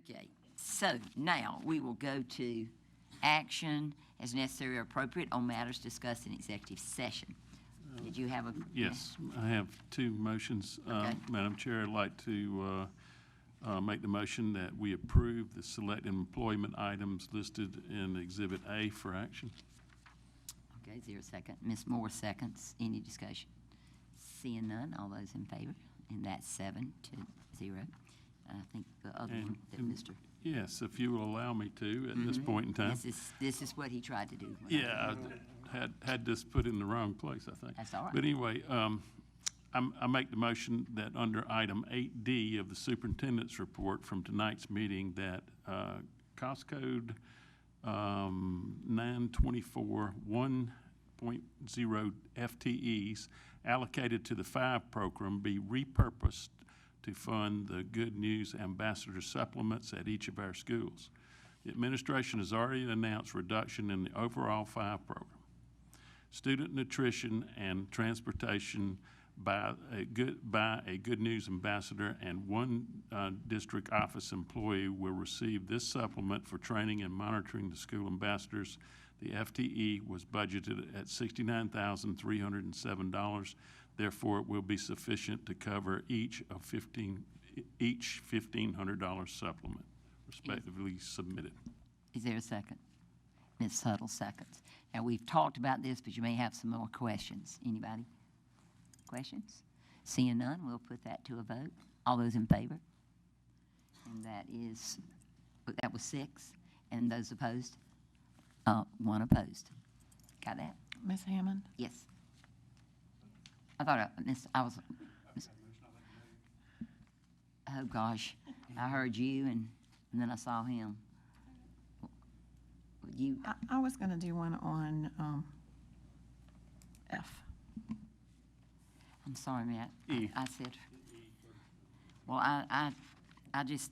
Okay, so now we will go to action as necessary or appropriate on matters discussed in executive session. Did you have a? Yes, I have two motions. Okay. Madam Chair, I'd like to make the motion that we approve the selected employment items listed in Exhibit A for action. Okay, is there a second? Ms. Moore seconds. Any discussion? Seeing none, all those in favor? And that's 7-0. I think the other one that Mr. Yes, if you will allow me to at this point in time. This is what he tried to do. Yeah, I had this put in the wrong place, I think. That's all right. But anyway, I make the motion that under item 8D of the superintendent's report from tonight's meeting that cost code 924 1.0 FTEs allocated to the 5 program be repurposed to fund the Good News Ambassador supplements at each of our schools. The administration has already announced reduction in the overall 5 program. Student nutrition and transportation by a Good News Ambassador and 1 district office employee will receive this supplement for training and monitoring the school ambassadors. The FTE was budgeted at $69,307. Therefore, it will be sufficient to cover each $1,500 supplement, respectively submitted. Is there a second? Ms. Huddle seconds. Now, we've talked about this, but you may have some more questions. Anybody? Questions? Seeing none, we'll put that to a vote. All those in favor? And that was 6. And those opposed? 1 opposed. Got that? Ms. Hammond? Yes. I thought oh gosh, I heard you and then I saw him. You? I was going to do one on F. I'm sorry, Matt. E. I said. Well, I just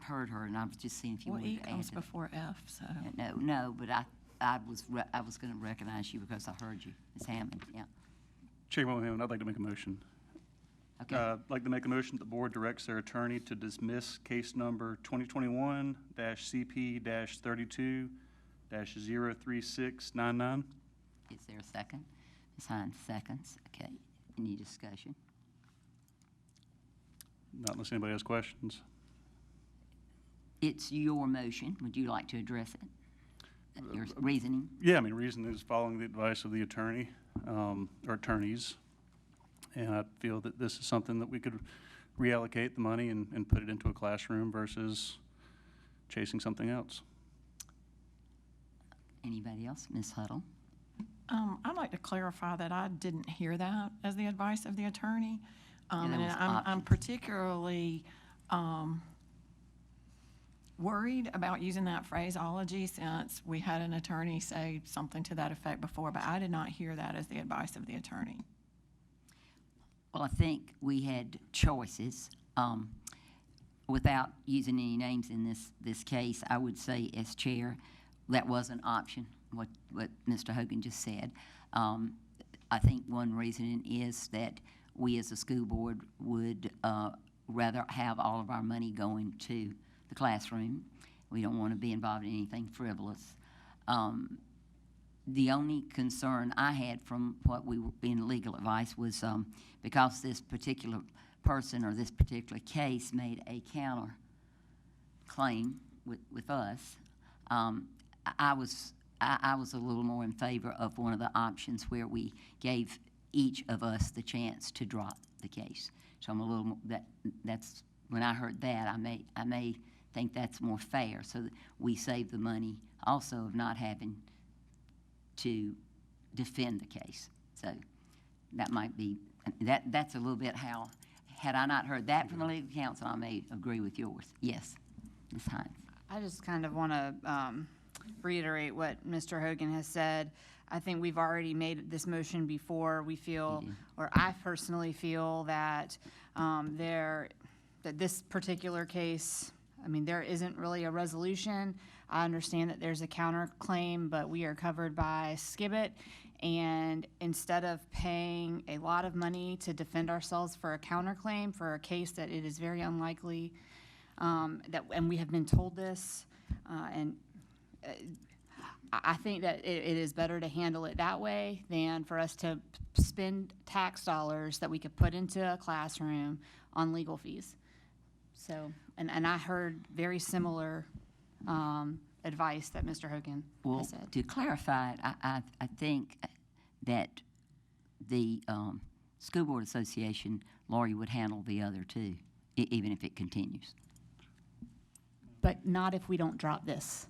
heard her, and I was just seeing if you Well, wanted E to add comes to before F, so. No, but I was going to recognize you because I heard you, Ms. Hammond. Yeah. Chairman Hammond, I'd like to make a motion. Okay. I'd like to make a motion that the board directs their attorney to dismiss case number 2021-CP-32-03699. Is there a second? Ms. Hines seconds. Okay. Any discussion? Not unless anybody has questions. It's your motion. Would you like to address it? Your reasoning? Yeah, I mean, reason is following the advice of the attorney or attorneys. And I feel that this is something that we could reallocate the money and put it into a classroom versus chasing something else. Anybody else? Ms. Huddle? I'd like to clarify that I didn't hear that as the advice of the attorney. And I'm particularly worried about using that phraseology since we had an attorney say something to that effect before, but I did not hear that as the advice of the attorney. Well, I think we had choices. Without using any names in this case, I would say as chair, that was an option, what Mr. Hogan just said. I think one reason is that we as a school board would rather have all of our money going to the classroom. We don't want to be involved in anything frivolous. The only concern I had from what we were in legal advice was because this particular person or this particular case made a counter claim with us, I was a little more in favor of one of the options where we gave each of us the chance to drop the case. So I'm a little more, that's when I heard that I may think that's more fair, so that we save the money also of not having to defend the case. So that might be, that's a little bit how, had I not heard that from the legal counsel, I may agree with yours. Yes, Ms. Hines. I just kind of want to reiterate what Mr. Hogan has said. I think we've already made this motion before. We feel, or I personally feel that that this particular case, I mean, there isn't really a resolution. I understand that there's a counterclaim, but we are covered by Skibbit. And instead of paying a lot of money to defend ourselves for a counterclaim for a case that it is very unlikely and we have been told this, and I think that it is better to handle it that way than for us to spend tax dollars that we could put into a classroom on legal fees. So, and I heard very similar advice that Mr. Hogan Well, has said. to clarify it, I think that the School Board Association lawyer would handle the other two, even if it continues. But not if we don't drop this.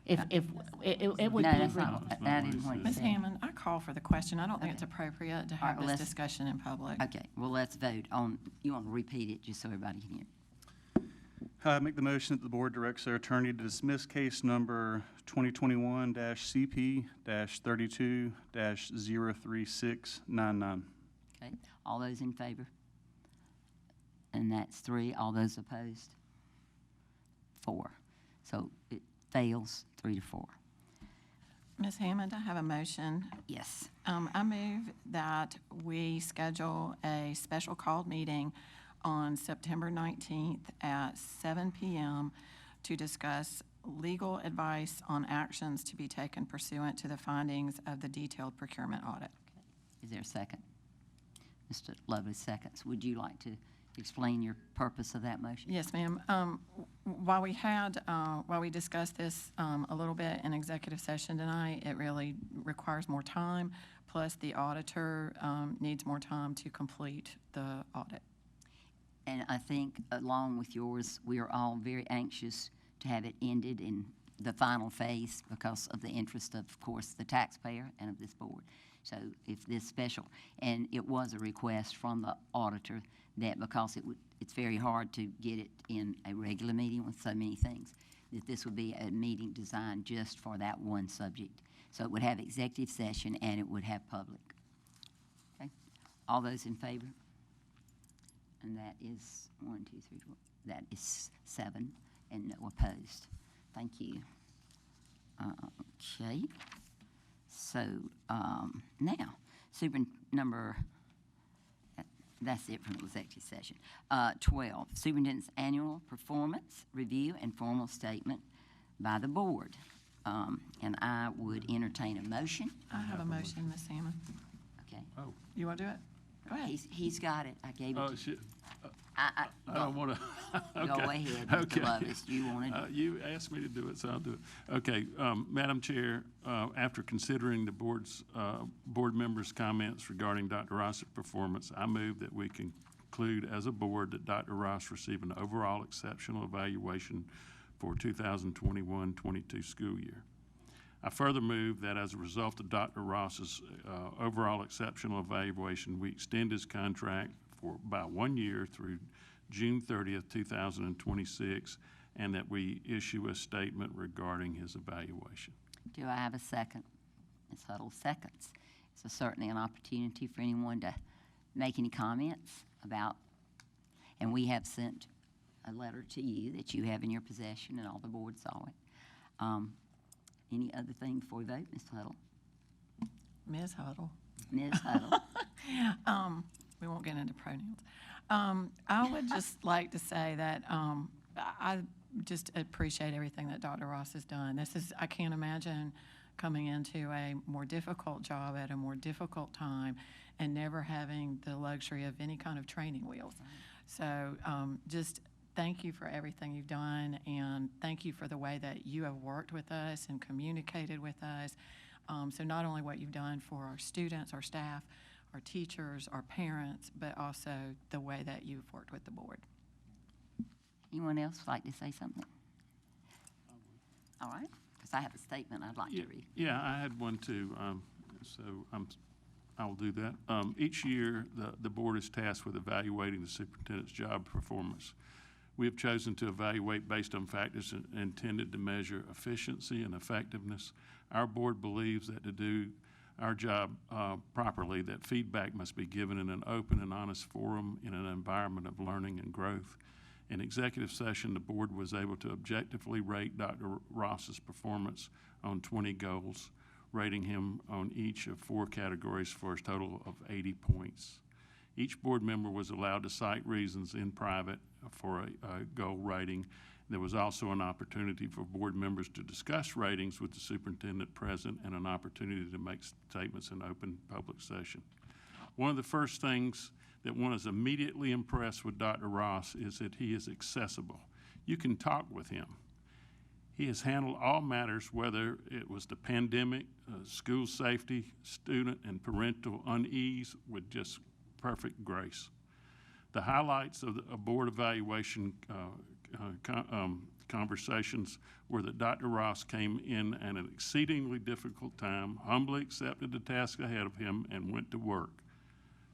If it would No, be. that's not, I didn't want to Ms. say. Hammond, I call for the question. I don't think it's appropriate to All right, have well, this let's- discussion in public. Okay, well, let's vote on, you want to repeat it just so everybody can hear? I make the motion that the board directs their attorney to dismiss case number 2021-CP-32-03699. Okay, all those in favor? And that's 3. All those opposed? 4. So it fails 3-4. Ms. Hammond, I have a motion. Yes. I move that we schedule a special called meeting on September 19th at 7 p.m. to discuss legal advice on actions to be taken pursuant to the findings of the detailed procurement audit. Is there a second? Mr. Lovelace seconds. Would you like to explain your purpose of that motion? Yes, ma'am. While we discussed this a little bit in executive session tonight, it really requires more time, plus the auditor needs more time to complete the audit. And I think along with yours, we are all very anxious to have it ended in the final phase because of the interest of course, the taxpayer and of this board. So if this special, and it was a request from the auditor that because it's very hard to get it in a regular meeting with so many things, that this would be a meeting designed just for that one subject. So it would have executive session and it would have public. Okay? All those in favor? And that is 1, 2, 3, 4. That is 7, and no opposed. Thank you. Okay. So now, that's it from the executive session. 12, Superintendent's Annual Performance Review and Formal Statement by the Board. And I would entertain a motion. I have a motion, Ms. Hammond. Okay. Oh, You want to do it? Go ahead. He's got it. I gave it oh, to shit. I I don't want to. Go ahead, Mr. Lovelace. You want to? You asked me to do it, so I'll do it. Okay, Madam Chair, after considering the board members' comments regarding Dr. Ross's performance, I move that we conclude as a board that Dr. Ross received an overall exceptional evaluation for 2021-22 school year. I further move that as a result of Dr. Ross's overall exceptional evaluation, we extend his contract by 1 year through June 30th, 2026, and that we issue a statement regarding his evaluation. Do I have a second? Ms. Huddle seconds. So certainly an opportunity for anyone to make any comments about, and we have sent a letter to you that you have in your possession, and all the board saw it. Any other thing before we vote, Ms. Huddle? Ms. Huddle. Ms. Huddle? We won't get into pronouns. I would just like to say that I just appreciate everything that Dr. Ross has done. I can't imagine coming into a more difficult job at a more difficult time and never having the luxury of any kind of training wheels. So just thank you for everything you've done, and thank you for the way that you have worked with us and communicated with us. So not only what you've done for our students, our staff, our teachers, our parents, but also the way that you've worked with the board. Anyone else like to say something? All right, because I have a statement I'd like to read. Yeah, I had one too, so I'll do that. Each year, the board is tasked with evaluating the superintendent's job performance. We have chosen to evaluate based on factors intended to measure efficiency and effectiveness. Our board believes that to do our job properly, that feedback must be given in an open and honest forum in an environment of learning and growth. In executive session, the board was able to objectively rate Dr. Ross's performance on 20 goals, rating him on each of 4 categories for a total of 80 points. Each board member was allowed to cite reasons in private for a goal rating. There was also an opportunity for board members to discuss ratings with the superintendent present and an opportunity to make statements in open public session. One of the first things that one is immediately impressed with Dr. Ross is that he is accessible. You can talk with him. He has handled all matters, whether it was the pandemic, school safety, student and parental unease, with just perfect grace. The highlights of the board evaluation conversations were that Dr. Ross came in at an exceedingly difficult time, humbly accepted the task ahead of him, and went to work.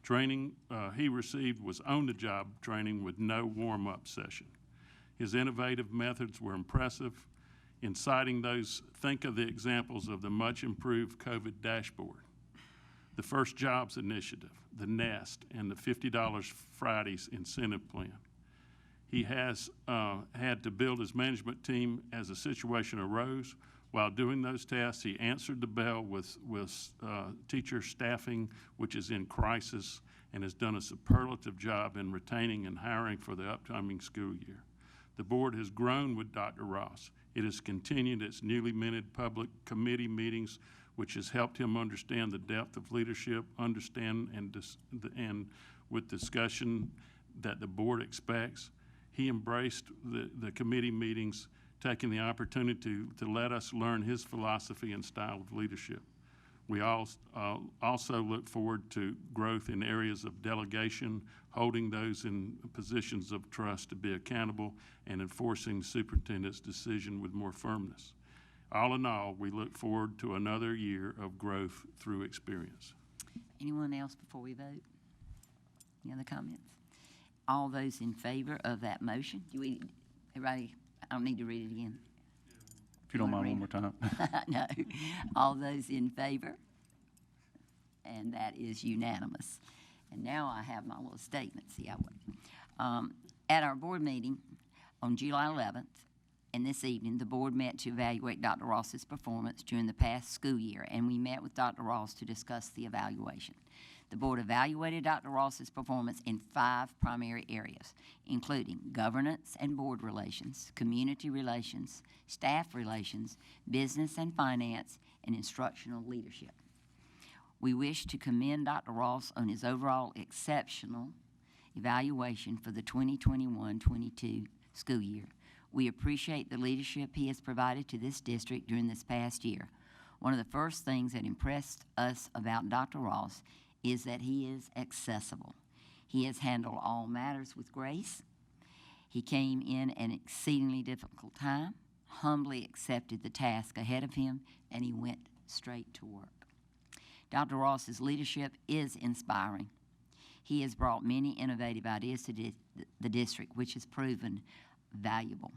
Training he received was on-the-job training with no warm-up session. His innovative methods were impressive. In citing those, think of the examples of the much-improved COVID dashboard, the First Jobs Initiative, the NEST, and the $50 Fridays incentive plan. He has had to build his management team as a situation arose. While doing those tasks, he answered the bell with teacher staffing, which is in crisis, and has done a superlative job in retaining and hiring for the upcoming school year. The board has grown with Dr. Ross. It has continued its newly minted public committee meetings, which has helped him understand the depth of leadership, understand and with discussion that the board expects. He embraced the committee meetings, taking the opportunity to let us learn his philosophy and style of leadership. We also look forward to growth in areas of delegation, holding those in positions of trust to be accountable, and enforcing the superintendent's decision with more firmness. All in all, we look forward to another year of growth through experience. Anyone else before we vote? Any other comments? All those in favor of that motion? Everybody, I don't need to read it again. If you don't mind, one more time. No. All those in favor? And that is unanimous. And now I have my little statement. See, at our board meeting on July 11th, and this evening, the board met to evaluate Dr. Ross's performance during the past school year, and we met with Dr. Ross to discuss the evaluation. The board evaluated Dr. Ross's performance in 5 primary areas, including governance and board relations, community relations, staff relations, business and finance, and instructional leadership. We wish to commend Dr. Ross on his overall exceptional evaluation for the 2021-22 school year. We appreciate the leadership he has provided to this district during this past year. One of the first things that impressed us about Dr. Ross is that he is accessible. He has handled all matters with grace. He came in an exceedingly difficult time, humbly accepted the task ahead of him, and he went straight to work. Dr. Ross's leadership is inspiring. He has brought many innovative ideas to the district, which has proven valuable.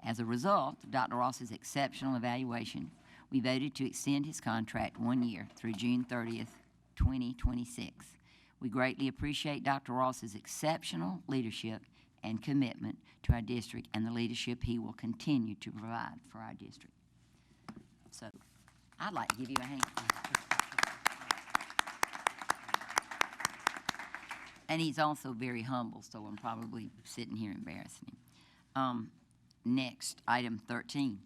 As a result of Dr. Ross's exceptional evaluation, we voted to extend his contract 1 year through June 30th, 2026. We greatly appreciate Dr. Ross's exceptional leadership and commitment to our district and the leadership he will continue to provide for our district. So I'd like to give you a hand. And he's also very humble, so I'm probably sitting here embarrassing him. Next, item 13,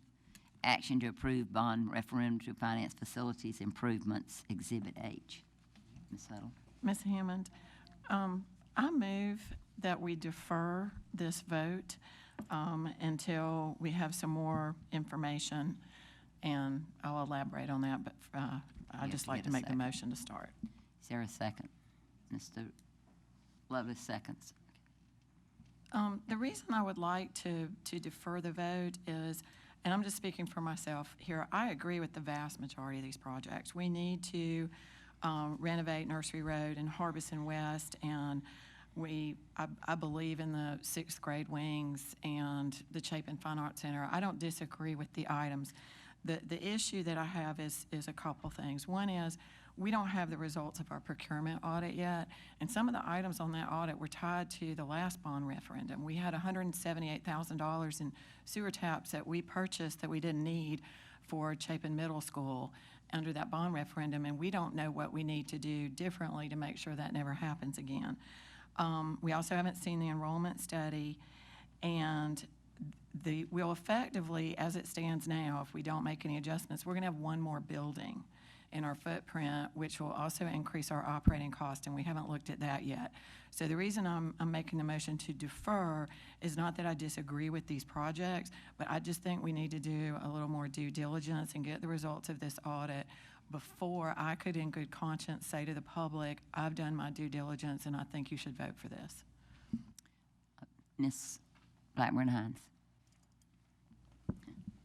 action to approve bond referendum to finance facilities improvements, Exhibit H. Ms. Huddle. Ms. Hammond, I move that we defer this vote until we have some more information, and I'll elaborate on that, but I'd just like to make the motion to start. Is there a second? Mr. Lovelace seconds. The reason I would like to defer the vote is, and I'm just speaking for myself here, I agree with the vast majority of these projects. We need to renovate Nursery Road and Harbison West, and I believe in the 6th grade wings and the Chapin Fine Arts Center. I don't disagree with the items. The issue that I have is a couple things. One is we don't have the results of our procurement audit yet, and some of the items on that audit were tied to the last bond referendum. We had $178,000 in sewer taps that we purchased that we didn't need for Chapin Middle School, under that bond referendum, and we don't know what we need to do differently to make sure that never happens again. We also haven't seen the enrollment study, and we'll effectively, as it stands now, if we don't make any adjustments, we're going to have one more building in our footprint, which will also increase our operating cost, and we haven't looked at that yet. So the reason I'm making the motion to defer is not that I disagree with these projects, but I just think we need to do a little more due diligence and get the results of this audit before I could in good conscience say to the public, I've done my due diligence and I think you should vote for this. Ms. Blackburn-Hines.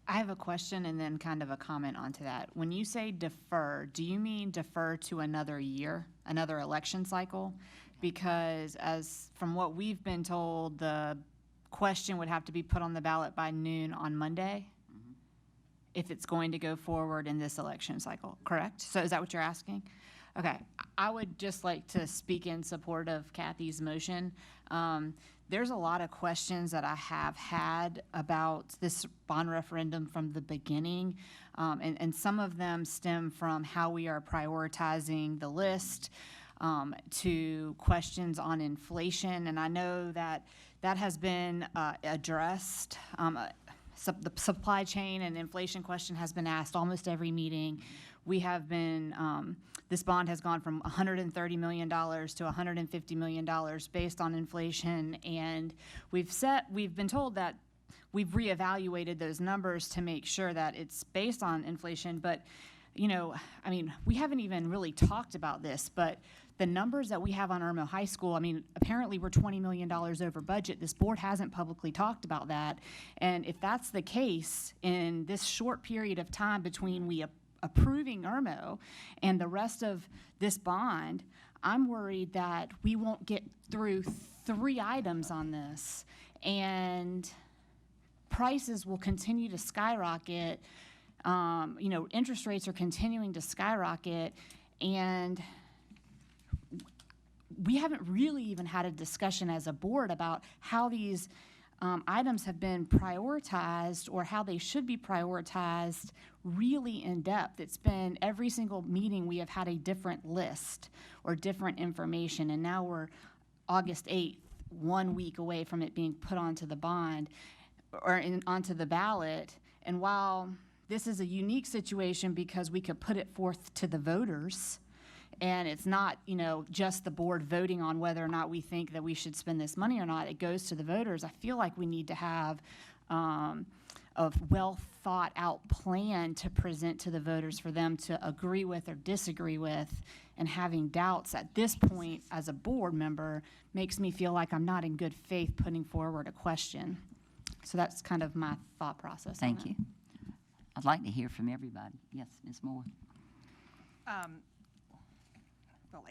I have a question and then kind of a comment onto that. When you say defer, do you mean defer to another year, another election cycle? Because from what we've been told, the question would have to be put on the ballot by noon on Monday if it's going to go forward in this election cycle, correct? So is that what you're asking? Okay, I would just like to speak in support of Kathy's motion. There's a lot of questions that I have had about this bond referendum from the beginning, and some of them stem from how we are prioritizing the list, to questions on inflation, and I know that has been addressed. The supply chain and inflation question has been asked almost every meeting. We have been, this bond has gone from $130 million to $150 million based on inflation, and we've been told that we've reevaluated those numbers to make sure that it's based on inflation, but I mean, we haven't even really talked about this, but the numbers that we have on Irmo High School, I mean, apparently we're $20 million over budget. This board hasn't publicly talked about that. And if that's the case in this short period of time between we approving Irmo and the rest of this bond, I'm worried that we won't get through 3 items on this and prices will continue to skyrocket. Interest rates are continuing to skyrocket, and we haven't really even had a discussion as a board about how these items have been prioritized or how they should be prioritized really in depth. It's been every single meeting we have had a different list or different information, and now we're August 8th, 1 week away from it being put onto the bond or onto the ballot. And while this is a unique situation because we could put it forth to the voters, and it's not, just the board voting on whether or not we think that we should spend this money or not. It goes to the voters. I feel like we need to have a well-thought-out plan to present to the voters for them to agree with or disagree with. And having doubts at this point as a board member makes me feel like I'm not in good faith putting forward a question. So that's kind of my thought process. Thank you. I'd like to hear from everybody. Yes, Ms. Moore. I feel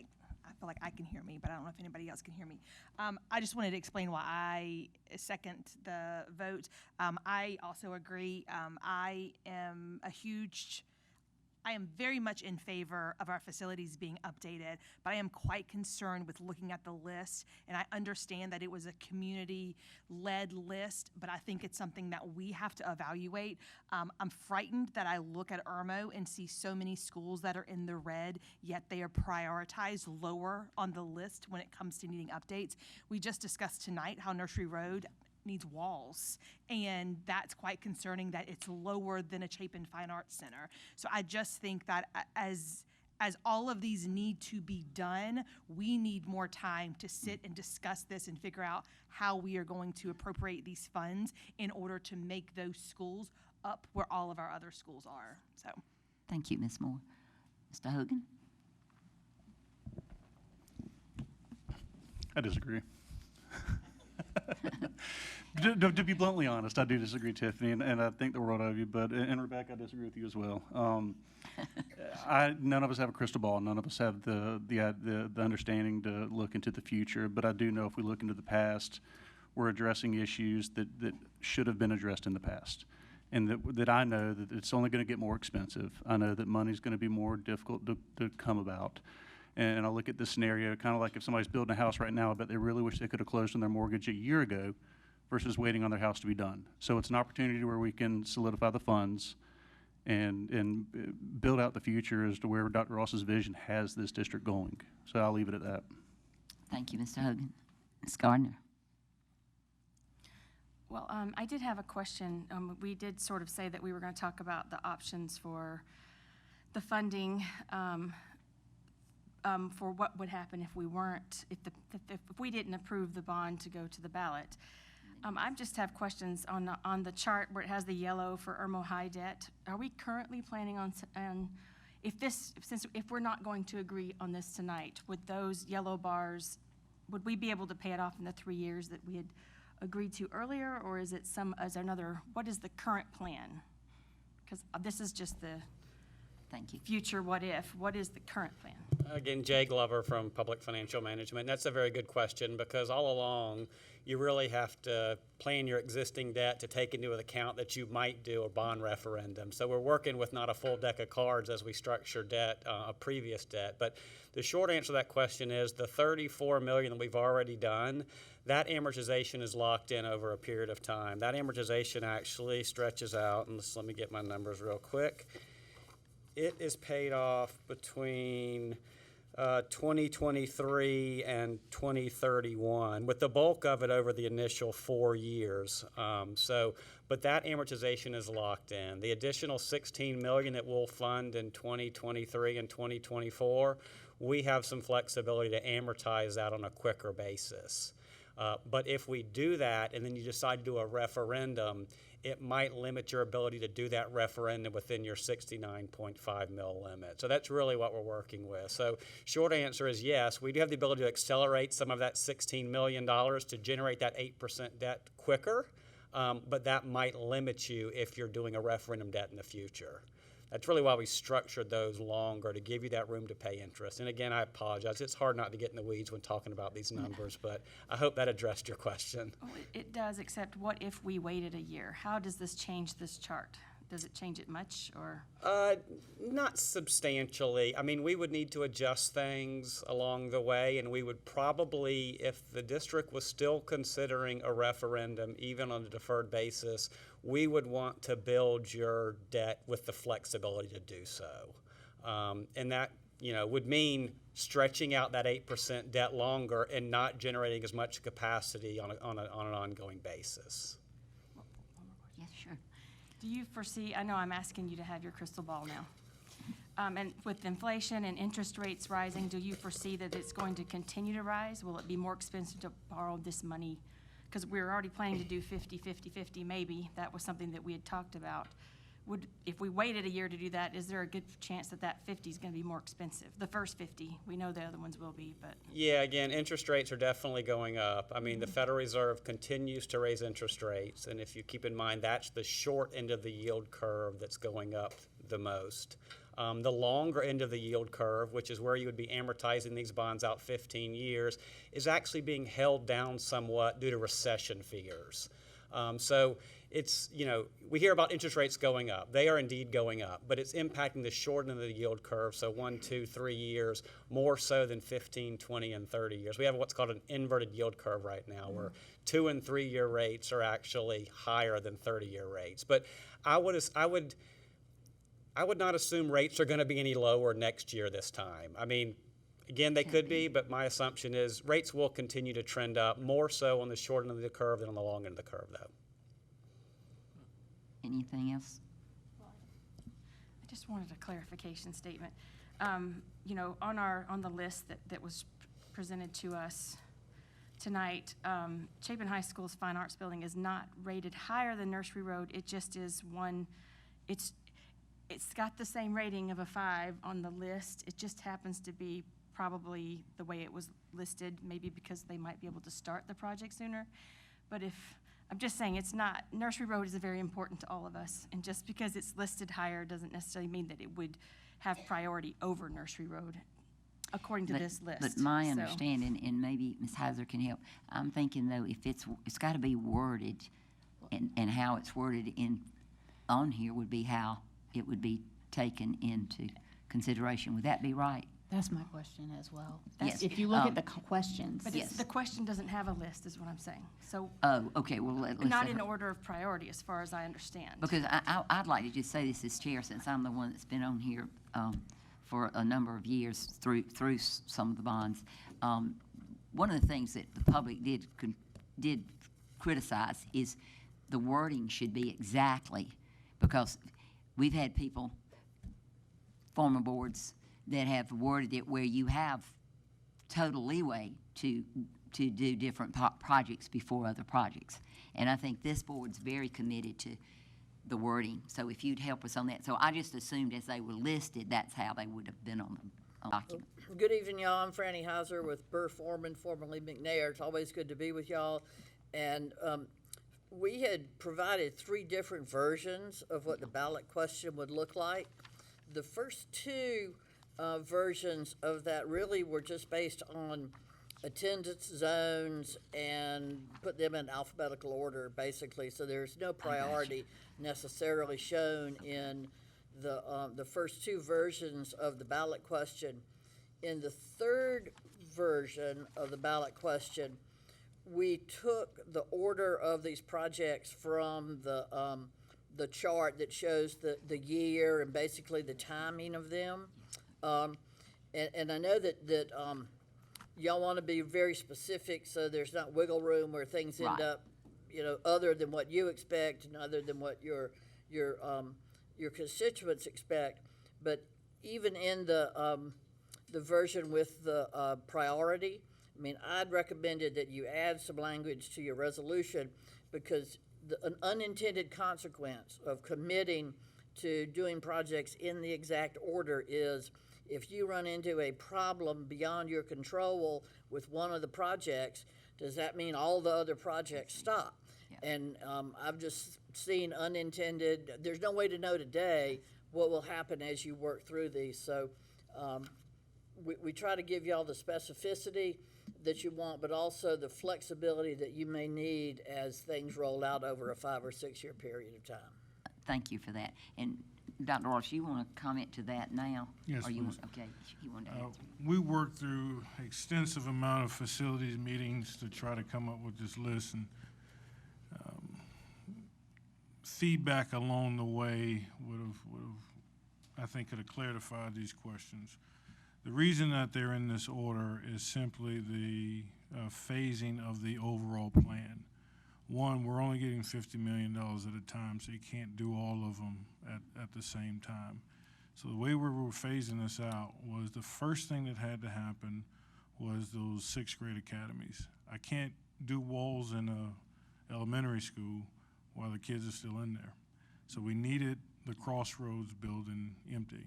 like I can hear me, but I don't know if anybody else can hear me. I just wanted to explain why I second the vote. I also agree. I am very much in favor of our facilities being updated, but I am quite concerned with looking at the list, and I understand that it was a community-led list, but I think it's something that we have to evaluate. I'm frightened that I look at Irmo and see so many schools that are in the red, yet they are prioritized lower on the list when it comes to needing updates. We just discussed tonight how Nursery Road needs walls, and that's quite concerning that it's lower than a Chapin Fine Arts Center. So I just think that as all of these need to be done, we need more time to sit and discuss this and figure out how we are going to appropriate these funds in order to make those schools up where all of our other schools are. So, Thank you, Ms. Moore. Mr. Hogan? I disagree. To be bluntly honest, I do disagree, Tiffany, and I think the world of you, and Rebecca, I disagree with you as well. None of us have a crystal ball. None of us have the understanding to look into the future, but I do know if we look into the past, we're addressing issues that should have been addressed in the past. And that I know that it's only going to get more expensive. I know that money's going to be more difficult to come about. And I look at this scenario kind of like if somebody's building a house right now, I bet they really wish they could have closed on their mortgage a year ago versus waiting on their house to be done. So it's an opportunity where we can solidify the funds and build out the future as to where Dr. Ross's vision has this district going. So I'll leave it at that. Thank you, Mr. Hogan. Ms. Gardner? Well, I did have a question. We did sort of say that we were going to talk about the options for the funding for what would happen if we weren't, if we didn't approve the bond to go to the ballot. I just have questions on the chart where it has the yellow for Irmo High debt. Are we currently planning on if we're not going to agree on this tonight, would those yellow bars, would we be able to pay it off in the 3 years that we had agreed to earlier, or is it what is the current plan? Because this is just the Thank you. future what if. What is the current plan? Again, Jay Glover from Public Financial Management. That's a very good question, because all along, you really have to plan your existing debt to take into account that you might do a bond referendum. So we're working with not a full deck of cards as we structure debt, a previous debt. But the short answer to that question is the $34 million that we've already done, that amortization is locked in over a period of time. That amortization actually stretches out, and let me get my numbers real quick. It is paid off between 2023 and 2031, with the bulk of it over the initial 4 years. But that amortization is locked in. The additional $16 million that we'll fund in 2023 and 2024, we have some flexibility to amortize that on a quicker basis. But if we do that and then you decide to do a referendum, it might limit your ability to do that referendum within your 69.5 mil limit. So that's really what we're working with. So short answer is yes, we do have the ability to accelerate some of that $16 million to generate that 8% debt quicker, but that might limit you if you're doing a referendum debt in the future. That's really why we structured those longer, to give you that room to pay interest. And again, I apologize. It's hard not to get in the weeds when talking about these numbers, but I hope that addressed your question. Oh, it does, except what if we waited a year? How does this change this chart? Does it change it much, or? Not substantially. I mean, we would need to adjust things along the way, and we would probably, if the district was still considering a referendum, even on a deferred basis, we would want to build your debt with the flexibility to do so. And that, would mean stretching out that 8% debt longer and not generating as much capacity on an ongoing basis. Yes, sure. Do you foresee, I know I'm asking you to have your crystal ball now, and with inflation and interest rates rising, do you foresee that it's going to continue to rise? Will it be more expensive to borrow this money? Because we're already planning to do 50-50-50 maybe. That was something that we had talked about. If we waited a year to do that, is there a good chance that that 50 is going to be more expensive? The first 50, we know the other ones will be, but. Yeah, again, interest rates are definitely going up. I mean, the Federal Reserve continues to raise interest rates, and if you keep in mind, that's the short end of the yield curve that's going up the most. The longer end of the yield curve, which is where you would be amortizing these bonds out 15 years, is actually being held down somewhat due to recession fears. So it's, we hear about interest rates going up. They are indeed going up, but it's impacting the short end of the yield curve, so 1, 2, 3 years, more so than 15, 20, and 30 years. We have what's called an inverted yield curve right now, where 2 and 3 year rates are actually higher than 30-year rates. But I would not assume rates are going to be any lower next year this time. I mean, again, they could be, but my assumption is rates will continue to trend up, more so on the short end of the curve than on the long end of the curve, though. Anything else? I just wanted a clarification statement. On the list that was presented to us tonight, Chapin High School's Fine Arts Building is not rated higher than Nursery Road. It just is one, it's got the same rating of a 5 on the list. It just happens to be probably the way it was listed, maybe because they might be able to start the project sooner. But I'm just saying, it's not, Nursery Road is very important to all of us, and just because it's listed higher doesn't necessarily mean that it would have priority over Nursery Road, according to this list. But my So- understanding, and maybe Ms. Heiser can help, I'm thinking though, if it's got to be worded, and how it's worded on here would be how it would be taken into consideration. Would that be right? That's my question as well. Yes. If you look at the questions. But Yes. the question doesn't have a list, is what I'm saying. So Oh, okay, well, let's. not let in her- order of priority, as far as I understand. Because I'd like to just say this as chair, since I'm the one that's been on here for a number of years through some of the bonds. One of the things that the public did criticize is the wording should be exactly, because we've had people, former boards, that have worded it where you have total leeway to do different projects before other projects. And I think this board's very committed to the wording, so if you'd help us on that. So I just assumed as they were listed, that's how they would have been on the document. Good evening, y'all. I'm Franny Hauser with Burr Foreman, formerly McNair. It's always good to be with y'all. And we had provided 3 different versions of what the ballot question would look like. The first 2 versions of that really were just based on attendance zones and put them in alphabetical order, basically. So there's no priority necessarily shown in the first 2 versions of the ballot question. In the 3rd version of the ballot question, we took the order of these projects from the chart that shows the year and basically the timing of them. And I know that y'all want to be very specific, so there's not wiggle room where things end Right. up, other than what you expect and other than what your constituents expect. But even in the version with the priority, I mean, I'd recommended that you add some language to your resolution, because an unintended consequence of committing to doing projects in the exact order is if you run into a problem beyond your control with one of the projects, does that mean all the other projects stop? Yeah. And I've just seen unintended, there's no way to know today what will happen as you work through these. So we try to give y'all the specificity that you want, but also the flexibility that you may need as things roll out over a 5 or 6 year period of time. Thank you for that. And Dr. Ross, you want to comment to that now? Yes, Or you please. Okay, you want to add? We worked through extensive amount of facilities meetings to try to come up with this list, and feedback along the way would have, I think, could have clarified these questions. The reason that they're in this order is simply the phasing of the overall plan. One, we're only getting $50 million at a time, so you can't do all of them at the same time. So the way we were phasing this out was the first thing that had to happen was those 6th grade academies. I can't do walls in a elementary school while the kids are still in there. So we needed the Crossroads building empty.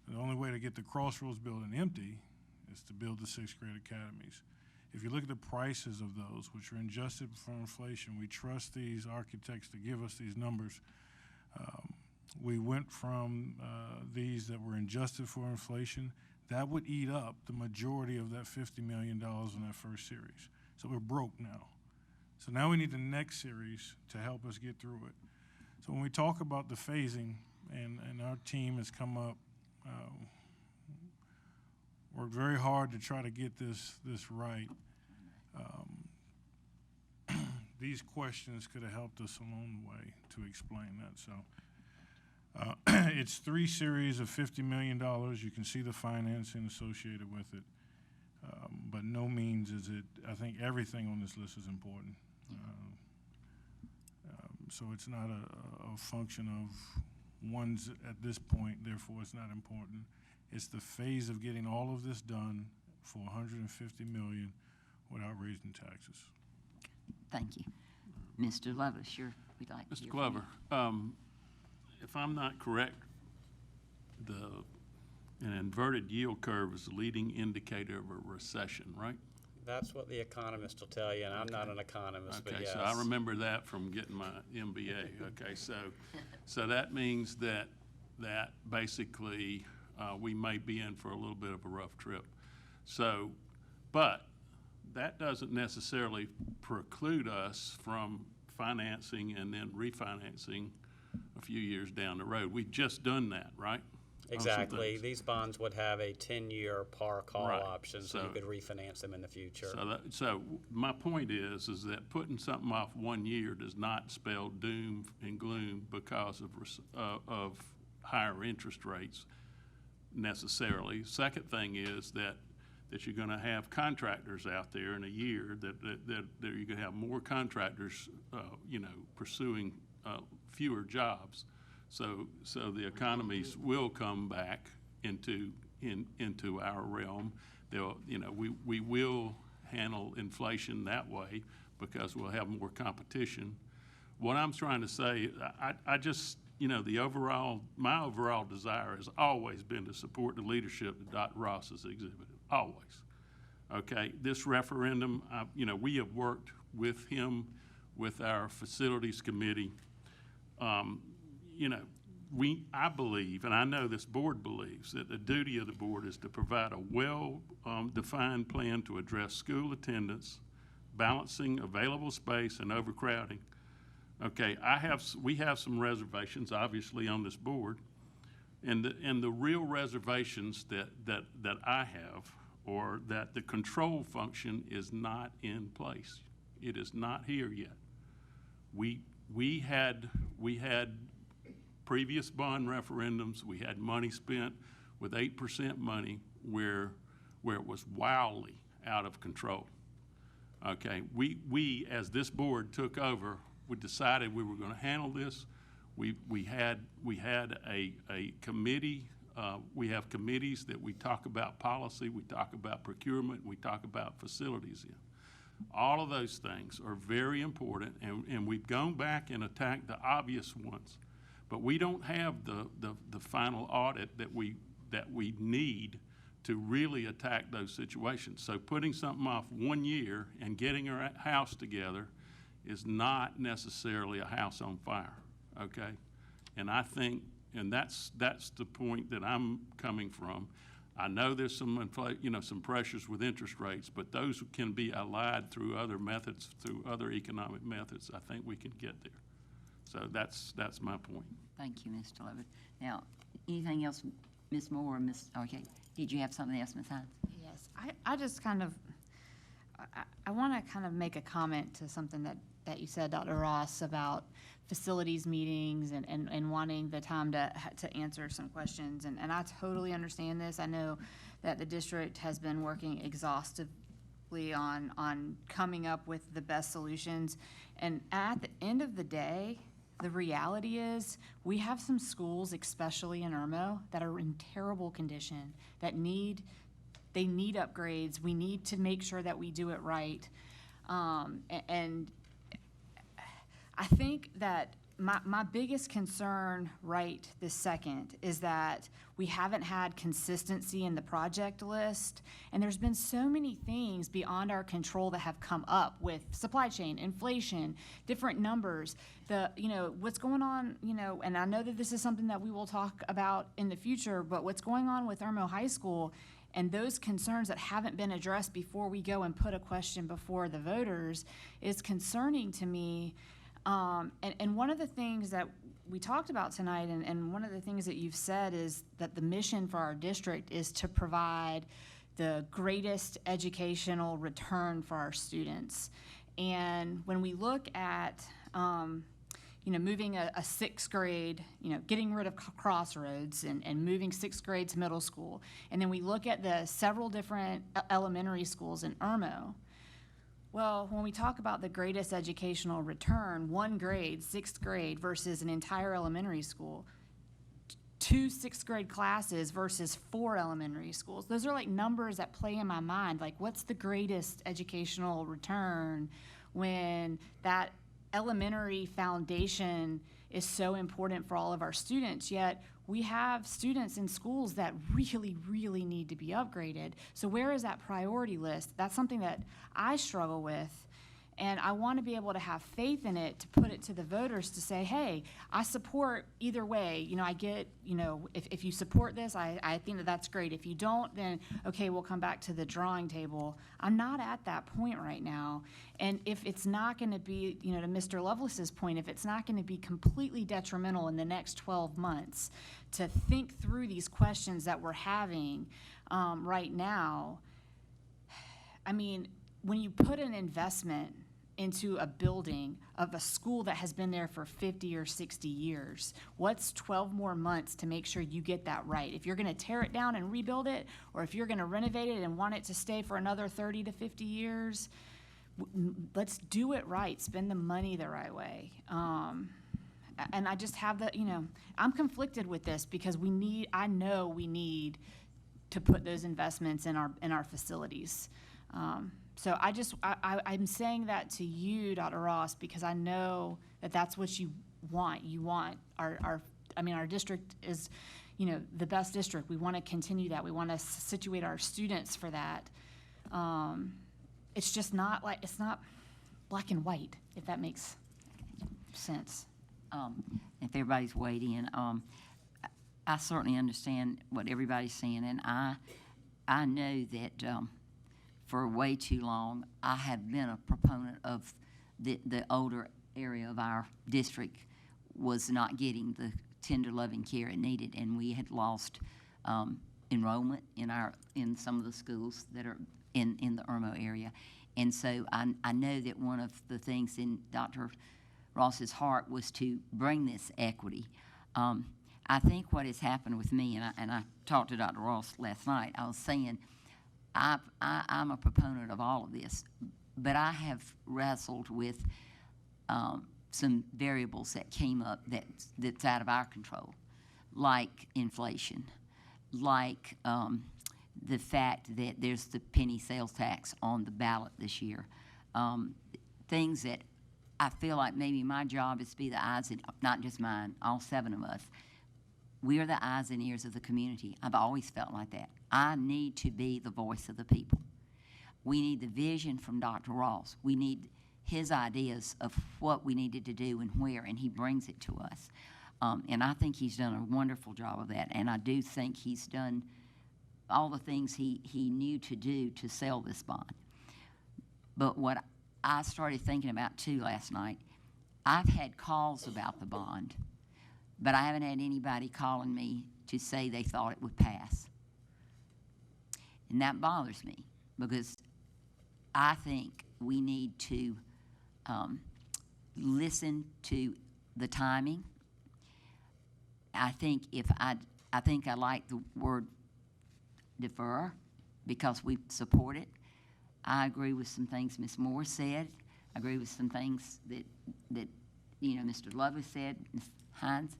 The only way to get the Crossroads building empty is to build the 6th grade academies. If you look at the prices of those, which are adjusted for inflation, we trust these architects to give us these numbers. We went from these that were adjusted for inflation. That would eat up the majority of that $50 million in that first series. So we're broke now. So now we need the next series to help us get through it. So when we talk about the phasing, and our team has come up, worked very hard to try to get this right. These questions could have helped us along the way to explain that. So it's 3 series of $50 million. You can see the financing associated with it. But no means is it, I think everything on this list is important. So it's not a function of one's at this point, therefore it's not important. It's the phase of getting all of this done for $150 million without raising taxes. Thank you. Mr. Lovelace, we'd like to Mr. hear from Glover, you. if I'm not correct, an inverted yield curve is a leading indicator of a recession, right? That's what the economist will tell you, and I'm not an economist, but Okay, yes. so I remember that from getting my MBA. Okay, so that means that basically we may be in for a little bit of a rough trip. So, but that doesn't necessarily preclude us from financing and then refinancing a few years down the road. We've just done that, right? Exactly. things. These bonds would have a 10-year par call Right. option, so you So- could refinance them in the future. So my point is that putting something off 1 year does not spell doom and gloom because of higher interest rates necessarily. Second thing is that you're gonna have contractors out there in a year, that you're gonna have more contractors, pursuing, fewer jobs. So the economies will come back into our realm. We will handle inflation that way because we'll have more competition. What I'm trying to say, I just, my overall desire has always been to support the leadership that Dr. Ross has exhibited, always. Okay, this referendum, we have worked with him, with our facilities committee. I believe, and I know this board believes, that the duty of the board is to provide a well-defined plan to address school attendance, balancing available space and overcrowding. Okay, we have some reservations, obviously, on this board, and the real reservations that I have, or that the control function is not in place. It is not here yet. We had previous bond referendums, we had money spent with 8% money where it was wildly out of control. Okay, we as this board took over, we decided we were going to handle this. We had a committee. We have committees that we talk about policy, we talk about procurement, we talk about facilities in. All of those things are very important, and we've gone back and attacked the obvious ones. But we don't have the final audit that we need to really attack those situations. So putting something off 1 year and getting our house together is not necessarily a house on fire, okay? And I think, and that's the point that I'm coming from. I know there's some pressures with interest rates, but those can be allied through other methods, through other economic methods. I think we can get there. So that's my point. Thank you, Mr. Levitt. Now, anything else, Ms. Moore or okay, did you have something else, Ms. Hines? Yes, I just kind of, I want to kind of make a comment to something that you said, Dr. Ross, about facilities meetings and wanting the time to answer some questions. And I totally understand this. I know that the district has been working exhaustively on coming up with the best solutions. And at the end of the day, the reality is we have some schools, especially in Irmo, that are in terrible condition, that need upgrades. We need to make sure that we do it right. And I think that my biggest concern right this second is that we haven't had consistency in the project list, and there's been so many things beyond our control that have come up with supply chain, inflation, different numbers, what's going on, and I know that this is something that we will talk about in the future, but what's going on with Irmo High School and those concerns that haven't been addressed before we go and put a question before the voters is concerning to me. And one of the things that we talked about tonight, and one of the things that you've said, is that the mission for our district is to provide the greatest educational return for our students. And when we look at, moving a sixth grade, getting rid of Crossroads and moving sixth grade to middle school, and then we look at the several different elementary schools in Irmo. Well, when we talk about the greatest educational return, 1 grade, sixth grade versus an entire elementary school, 2 sixth grade classes versus 4 elementary schools. Those are like numbers that play in my mind. Like, what's the greatest educational return when that elementary foundation is so important for all of our students, yet we have students in schools that really, really need to be upgraded. So where is that priority list? That's something that I struggle with. And I want to be able to have faith in it to put it to the voters to say, hey, I support either way. You know, I get, you know, if you support this, I think that that's great. If you don't, then, okay, we'll come back to the drawing table. I'm not at that point right now. And if it's not going to be, you know, to Mr. Lovelace's point, if it's not going to be completely detrimental in the next 12 months to think through these questions that we're having right now, I mean, when you put an investment into a building of a school that has been there for 50 or 60 years, what's 12 more months to make sure you get that right? If you're going to tear it down and rebuild it, or if you're going to renovate it and want it to stay for another 30 to 50 years, let's do it right. Spend the money the right way. And I just have the, you know, I'm conflicted with this because I know we need to put those investments in our facilities. So I'm saying that to you, Dr. Ross, because I know that that's what you want. You want our district is, you know, the best district. We want to continue that. We want to situate our students for that. It's just not like, it's not black and white, if that makes sense. If everybody's weighed in, I certainly understand what everybody's saying, and I know that for way too long I have been a proponent of the older area of our district was not getting the tender loving care it needed, and we had lost enrollment in some of the schools that are in the Irmo area. And so I know that one of the things in Dr. Ross's heart was to bring this equity. I think what has happened with me, and I talked to Dr. Ross last night, I was saying I'm a proponent of all of this, but I have wrestled with some variables that came up that's out of our control, like inflation, like the fact that there's the penny sales tax on the ballot this year, things that I feel like maybe my job is to be the eyes, and not just mine, all 7 of us. We are the eyes and ears of the community. I've always felt like that. I need to be the voice of the people. We need the vision from Dr. Ross. We need his ideas of what we needed to do and where, and he brings it to us. And I think he's done a wonderful job of that, and I do think he's done all the things he knew to do to sell this bond. But what I started thinking about too last night, I've had calls about the bond, but I haven't had anybody calling me to say they thought it would pass. And that bothers me because I think we need to listen to the timing. I think I like the word defer because we support it. I agree with some things Ms. Moore said. I agree with some things that you know, Mr. Lovelace said, Ms. Hines.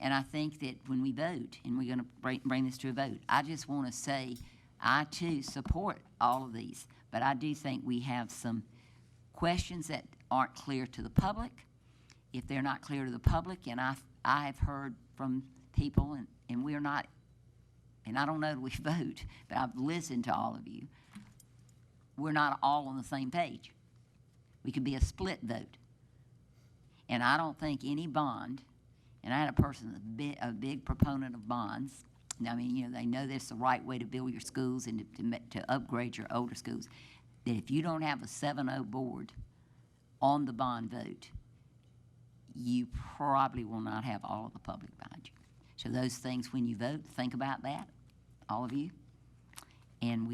And I think that when we vote, and we're going to bring this to a vote, I just want to say I, too, support all of these. But I do think we have some questions that aren't clear to the public. If they're not clear to the public, and I have heard from people, and we're not, and I don't know that we vote, but I've listened to all of you. We're not all on the same page. We could be a split vote. And I don't think any bond, and I had a person that's a big proponent of bonds. I mean, you know, they know that's the right way to build your schools and to upgrade your older schools, that if you don't have a 7-0 board on the bond vote, you probably will not have all of the public behind you. So those things, when you vote, think about that, all of you, and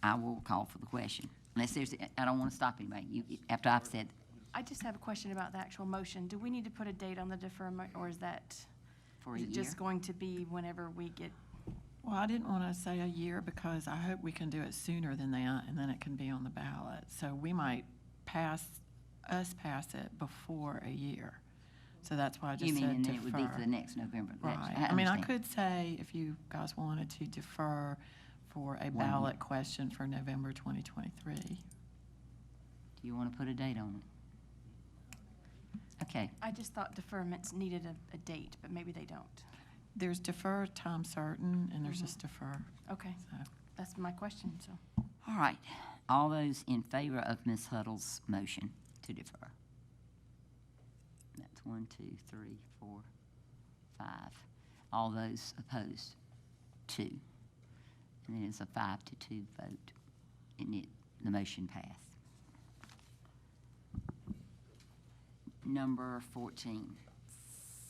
I will call for the question. Unless I don't want to stop anybody. After I've said. I just have a question about the actual motion. Do we need to put a date on the deferment, or is that For a is it year? just going to be whenever we get? Well, I didn't want to say a year because I hope we can do it sooner than that, and then it can be on the ballot. So we might pass it before a year. So that's why I just You said mean, and defer. then it would be for the next November election? Right. I mean, I understand. could say if you guys wanted to defer for a ballot question for November 2023. Do you want to put a date on it? Okay. I just thought deferments needed a date, but maybe they don't. There's defer time certain, and there's just defer. Okay, So, that's my question, so. All right. All those in favor of Ms. Huddle's motion, to defer. That's 1, 2, 3, 4, 5. All those opposed, 2. And it is a 5 to 2 vote, and the motion passed. Number 14,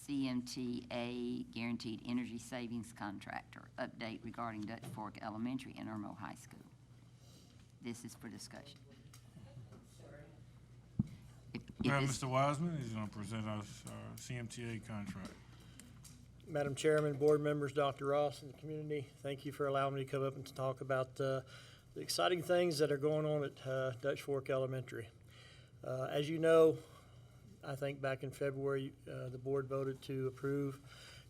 CMTA Guaranteed Energy Savings Contractor, update regarding Dutch Fork Elementary and Irmo High School. This is for discussion. We have Mr. Wiseman, he's going to present us our CMTA contract. Madam Chairman, board members, Dr. Ross, and the community, thank you for allowing me to come up and to talk about the exciting things that are going on at Dutch Fork Elementary. As you know, I think back in February, the board voted to approve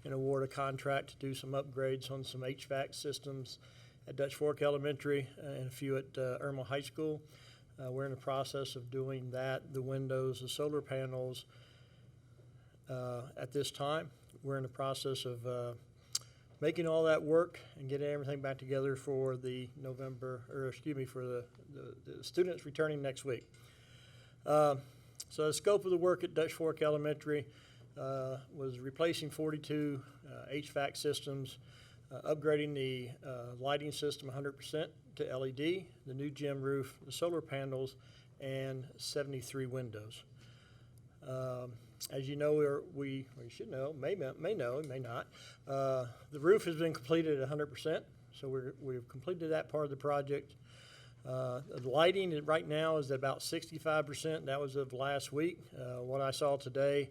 and award a contract to do some upgrades on some HVAC systems at Dutch Fork Elementary and a few at Irmo High School. We're in the process of doing that, the windows, the solar panels. At this time, we're in the process of making all that work and getting everything back together for the for the students returning next week. So the scope of the work at Dutch Fork Elementary was replacing 42 HVAC systems, upgrading the lighting system 100% to LED, the new gym roof, the solar panels, and 73 windows. As you know, or you should know, may know, may not, the roof has been completed at 100%, so we've completed that part of the project. The lighting right now is at about 65%. That was of last week. What I saw today,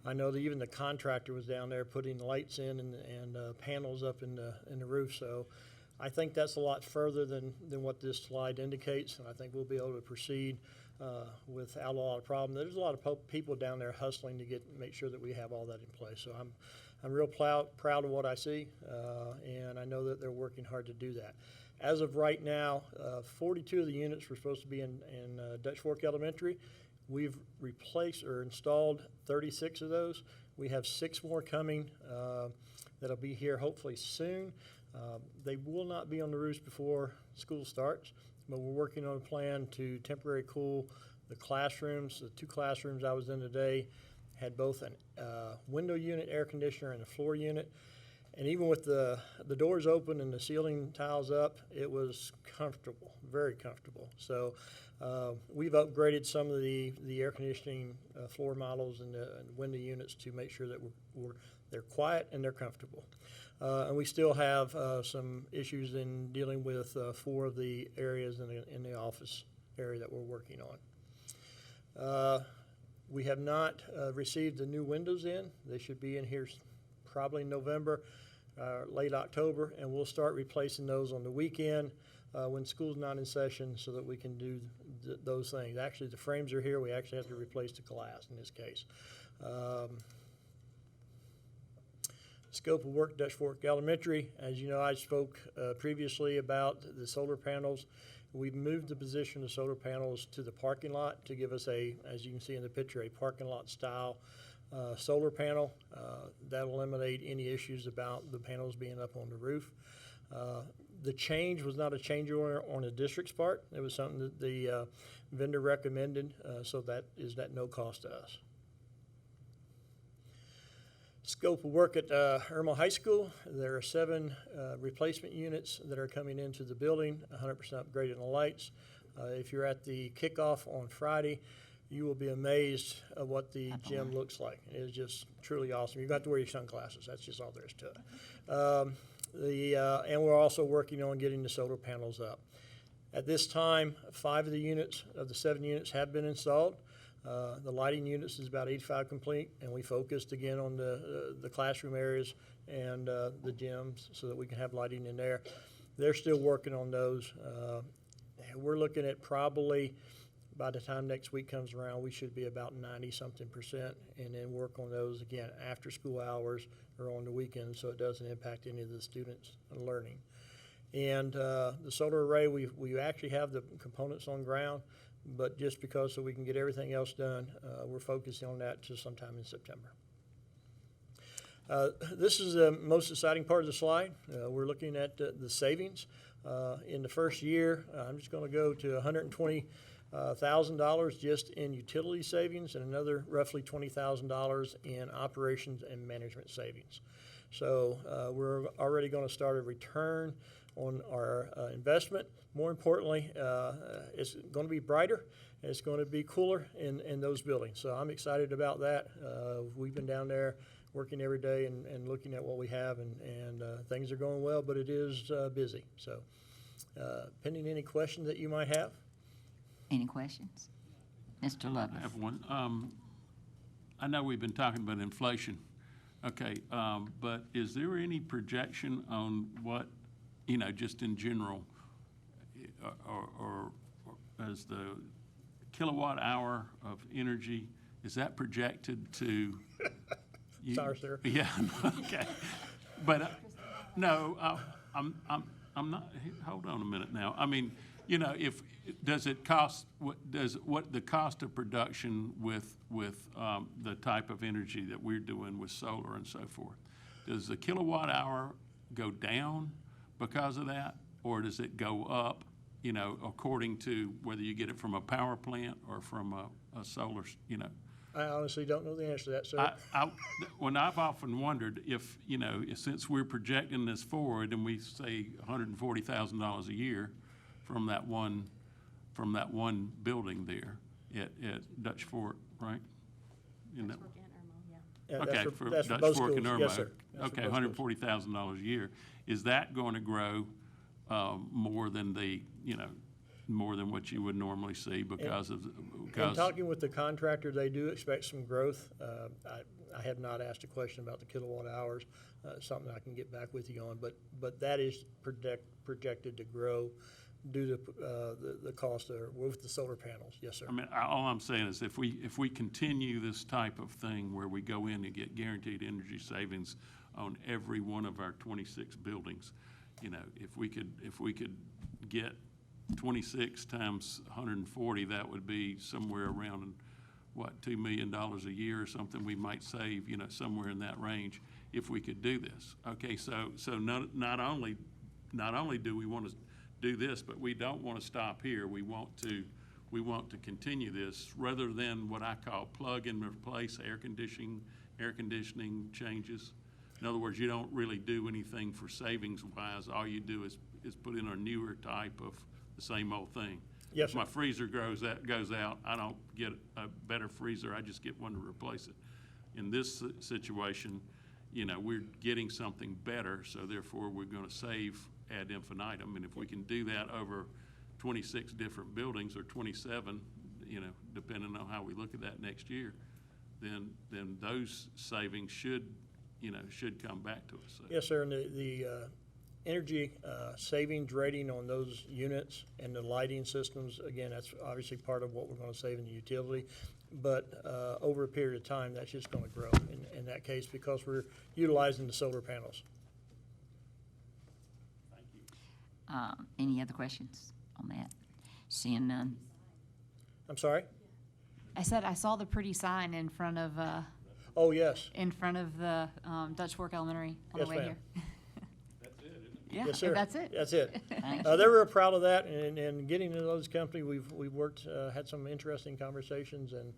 I know that even the contractor was down there putting lights in and panels up in the roof. So I think that's a lot further than what this slide indicates, and I think we'll be able to proceed without a lot of problem. There's a lot of people down there hustling to make sure that we have all that in place. So I'm real proud of what I see, and I know that they're working hard to do that. As of right now, 42 of the units were supposed to be in Dutch Fork Elementary. We've replaced or installed 36 of those. We have 6 more coming that'll be here hopefully soon. They will not be on the roofs before school starts, but we're working on a plan to temporarily cool the classrooms. The 2 classrooms I was in today had both a window unit, air conditioner, and a floor unit. And even with the doors open and the ceiling tiles up, it was comfortable, very comfortable. So we've upgraded some of the air conditioning floor models and the window units to make sure that they're quiet and they're comfortable. And we still have some issues in dealing with 4 of the areas in the office area that we're working on. We have not received the new windows in. They should be in here probably November, late October, and we'll start replacing those on the weekend when school's not in session so that we can do those things. Actually, the frames are here. We actually have to replace the glass in this case. Scope of work, Dutch Fork Elementary. As you know, I spoke previously about the solar panels. We've moved the position of solar panels to the parking lot to give us as you can see in the picture, a parking lot style solar panel. That'll eliminate any issues about the panels being up on the roof. The change was not a change order on the district's part. It was something that the vendor recommended, so that is at no cost to us. Scope of work at Irmo High School. There are 7 replacement units that are coming into the building, 100% upgraded on lights. If you're at the kickoff on Friday, you will be amazed at what the gym looks like. It is just truly awesome. You've got to wear your sunglasses. That's just all there is to it. And we're also working on getting the solar panels up. At this time, 5 of the 7 units have been installed. The lighting units is about 85 complete, and we focused again on the classroom areas and the gyms so that we can have lighting in there. They're still working on those. We're looking at probably by the time next week comes around, we should be about 90-something%, and then work on those again after school hours or on the weekends so it doesn't impact any of the students' learning. And the solar array, we actually have the components on ground, but just because so we can get everything else done, we're focusing on that to sometime in September. This is the most exciting part of the slide. We're looking at the savings. In the first year, I'm just going to go to 120 $1,000 just in utility savings and another roughly $20,000 in operations and management savings. So we're already going to start a return on our investment. More importantly, it's going to be brighter. It's going to be cooler in those buildings. So I'm excited about that. We've been down there working every day and looking at what we have, and things are going well, but it is busy. So pending any questions that you might have. Any questions? Mr. Lovett? I have one. I know we've been talking about inflation, okay, but is there any projection on what, just in general, or as the kilowatt hour of energy, is that projected to? Sorry, sir. Yeah, okay. But, no, I'm not, hold on a minute now. I mean, does it cost, what the cost of production with the type of energy that we're doing with solar and so forth, does the kilowatt hour go down because of that? Or does it go up, according to whether you get it from a power plant or from a solar, I honestly don't know the answer to that, sir. When I've often wondered if, since we're projecting this forward and we say $140,000 a year from that one building there at Dutch Fork, right? Isn't that- Yeah, Okay, that's for that's Dutch both Fork and schools. Irmo. Yes, sir. That's for Okay, both schools. $140,000 a year. Is that going to grow more than more than what you would normally see because of, In talking with the contractor, they do expect some growth. I have not asked a question about the kilowatt hours, something I can get back with you on, but that is projected to grow due to the cost with the solar panels. Yes, sir. I mean, all I'm saying is if we continue this type of thing where we go in and get guaranteed energy savings on every one of our 26 buildings, if we could get 26 times 140, that would be somewhere around, $2 million a year or something we might save, somewhere in that range if we could do this. Okay, so not only do we want to do this, but we don't want to stop here. We want to continue this rather than what I call plug and replace air conditioning changes. In other words, you don't really do anything for savings wise. All you do is put in a newer type of the same old thing. Yes, If sir. my freezer goes out, I don't get a better freezer, I just get one to replace it. In this situation, we're getting something better, so therefore we're gonna save ad infinitum. And if we can do that over 26 different buildings or 27, depending on how we look at that next year, then those savings should come back to us. So- Yes, sir, and the energy savings rating on those units and the lighting systems, again, that's obviously part of what we're going to save in the utility. But over a period of time, that's just going to grow in that case because we're utilizing the solar panels. Any other questions on that? Seeing none? I'm sorry? I said I saw the pretty sign in front of Oh, yes. the Dutch Fork Elementary on Yes, the way ma'am. here. Yeah, Yes, sir. that's it. That's it. Thank They're real proud of that, and getting into those company, we've worked, had some interesting conversations, and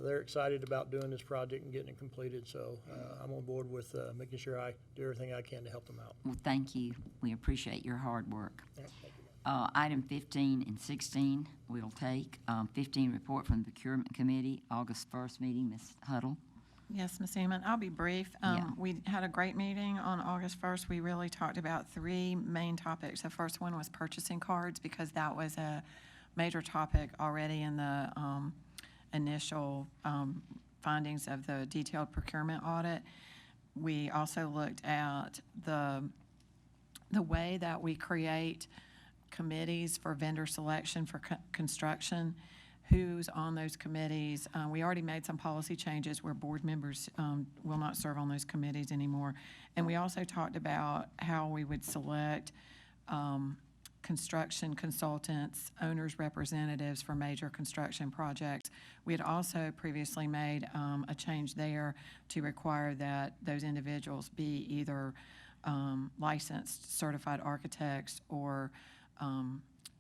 they're excited about doing this project and getting it completed. So I'm on board with making sure I do everything I can to help them out. Well, thank you. We appreciate your hard work. Yeah, thank you. Item 15 and 16, we'll take. 15, report from the Procurement Committee, August 1st meeting, Ms. Huddle. Yes, Ms. Eman, I'll be brief. Yeah. We had a great meeting on August 1st. We really talked about three main topics. The first one was purchasing cards because that was a major topic already in the initial findings of the detailed procurement audit. We also looked at the way that we create committees for vendor selection for construction, who's on those committees. We already made some policy changes where board members will not serve on those committees anymore. And we also talked about how we would select construction consultants, owners' representatives for major construction projects. We had also previously made a change there to require that those individuals be either licensed certified architects or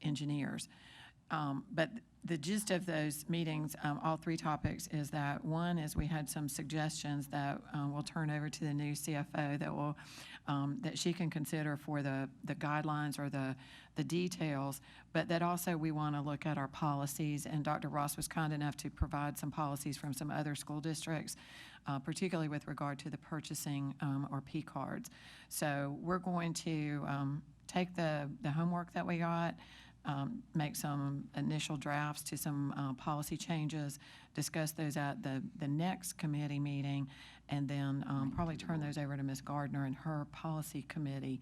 engineers. But the gist of those meetings, all three topics, is that one is we had some suggestions that we'll turn over to the new CFO that will, that she can consider for the guidelines or the details, but that also we want to look at our policies, and Dr. Ross was kind enough to provide some policies from some other school districts, particularly with regard to the purchasing or P cards. So we're going to take the homework that we got, make some initial drafts to some policy changes, discuss those at the next committee meeting, and then probably turn those over to Ms. Gardner and her policy committee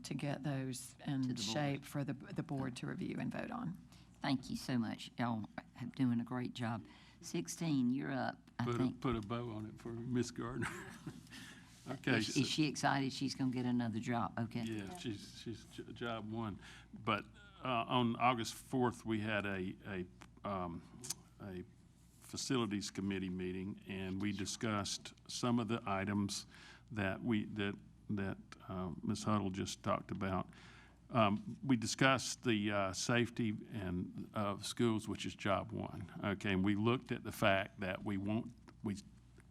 to get those in shape for the board to review and vote on. Thank you so much. Y'all are doing a great job. 16, you're up, I think. Put a bow on it for Miss Gardner. Okay. Is she excited she's going to get another job? Okay. Yeah, she's job one. But on August 4th, we had a facilities committee meeting, and we discussed some of the items that Ms. Huddle just talked about. We discussed the safety and schools, which is job one. Okay, and we looked at the fact that we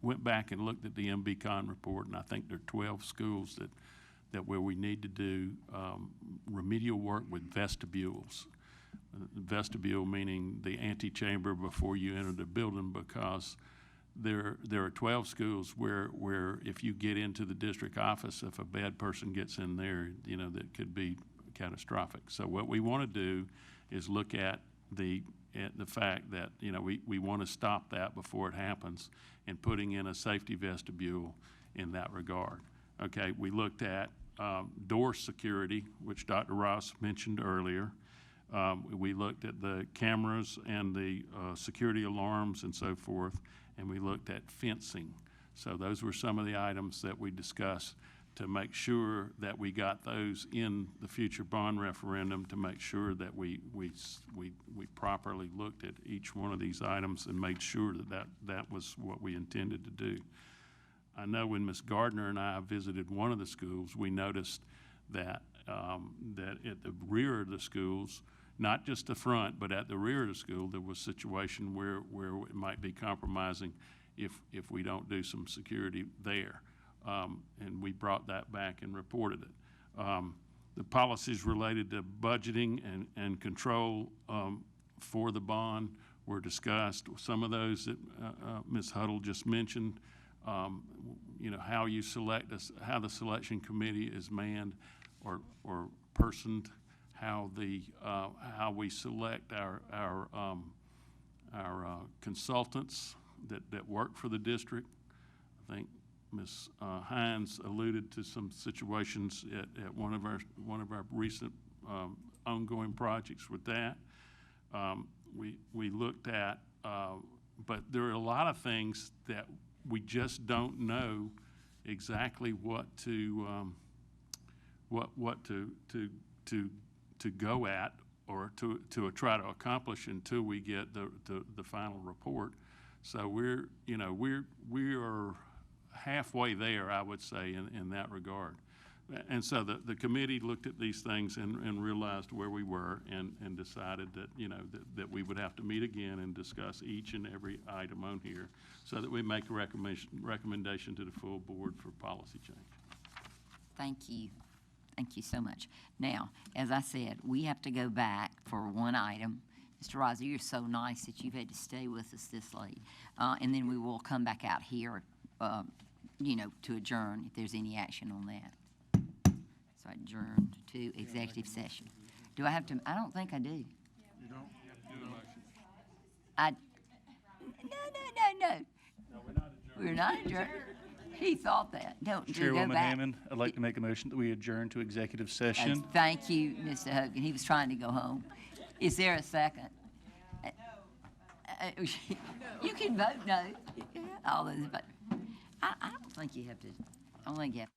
went back and looked at the MBCon report, and I think there are 12 schools that where we need to do remedial work with vestibules. Vestibule meaning the antechamber before you enter the building, because there are 12 schools where if you get into the district office, if a bad person gets in there, that could be catastrophic. So what we want to do is look at the fact that we want to stop that before it happens, and putting in a safety vestibule in that regard. Okay, we looked at door security, which Dr. Ross mentioned earlier. We looked at the cameras and the security alarms and so forth, and we looked at fencing. So those were some of the items that we discussed to make sure that we got those in the future bond referendum, to make sure that we properly looked at each one of these items and made sure that was what we intended to do. I know when Ms. Gardner and I visited one of the schools, we noticed that at the rear of the schools, not just the front, but at the rear of the school, there was a situation where it might be compromising if we don't do some security there. And we brought that back and reported it. The policies related to budgeting and control for the bond were discussed. Some of those that Ms. Huddle just mentioned, how you select how the selection committee is manned or personed, how we select our consultants that work for the district. I think Ms. Hines alluded to some situations at one of our recent ongoing projects with that. We looked at, but there are a lot of things that we just don't know exactly what to go at or to try to accomplish until we get the final report. So we are halfway there, I would say, in that regard. And so the committee looked at these things and realized where we were and decided that that we would have to meet again and discuss each and every item on here, so that we make a recommendation to the full board for policy change. Thank you. Thank you so much. Now, as I said, we have to go back for one item. Mr. Riser, you're so nice that you've had to stay with us this late. And then we will come back out here, to adjourn if there's any action on that. So adjourn to executive session. Do I have to? I don't think I do. You don't? You have to do a motion. No. No, we're not adjourned. He thought that. Don't go Chairwoman back. Hammond, I'd like to make a motion that we adjourn to executive session. Thank you, Mr. Hogan. He was trying to go home. Is there a second? You can vote no. All those, but I don't think you have to. I don't think you have.